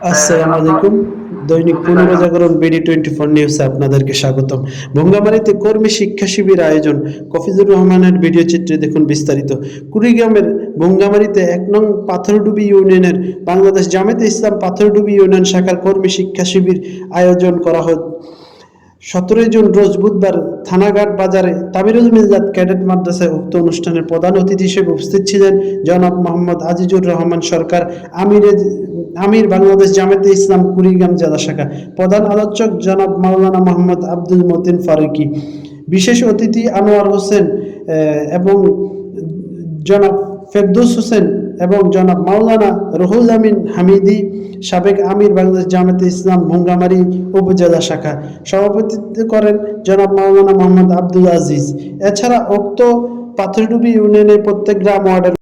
আসসালামু আলাইকুম। দৈনিক পুনর্জাগরণ বিডি 24 নিউজে আপনাদেরকে স্বাগতম। ভোঙ্গামারীতে কর্মী শিক্ষা শিবির আয়োজন। কফিজুর রহমানের ভিডিও চিত্রে দেখুন বিস্তারিত। কুড়িগ্রামের ভোঙ্গামারীতে ১ নং পাথরডুবি ইউনিয়নের বাংলাদেশ জামায়াতে ইসলাম পাথরডুবি ইউনিয়ন শাখার কর্মী শিক্ষা শিবির আয়োজন করা হয়। ১৭ জুন রোজ বুধবার থানাঘাট বাজারে তামিরুল মিল্লাত ক্যাডেট মাদ্রাসায় উক্ত অনুষ্ঠানের প্রধান অতিথি হিসেবে উপস্থিত ছিলেন জনাব মোহাম্মদ আজিজুর রহমান সরকার, আমির বাংলাদেশ জামায়াতে ইসলাম কুড়িগ্রাম জেলা শাখা। প্রধান আলোচক জনাব মাওলানা মোহাম্মদ আব্দুল মতিন ফারুকী, বিশেষ অতিথি আনোয়ার হোসেন এবং জনাব ফেরদৌস হোসেন এবং জনাব মাওলানা রুহুল আমিন হামিদি, সাবেক আমির বাংলাদেশ জামায়াতে ইসলাম ভোঙ্গামারী উপজেলা শাখা। সভাপতিত্ব করেন জনাব মাওলানা মোহাম্মদ আব্দুল আজিজ। এছাড়া উক্ত পাথরডুবি ইউনিয়নের প্রত্যেক গ্রাম ওয়ার্ডের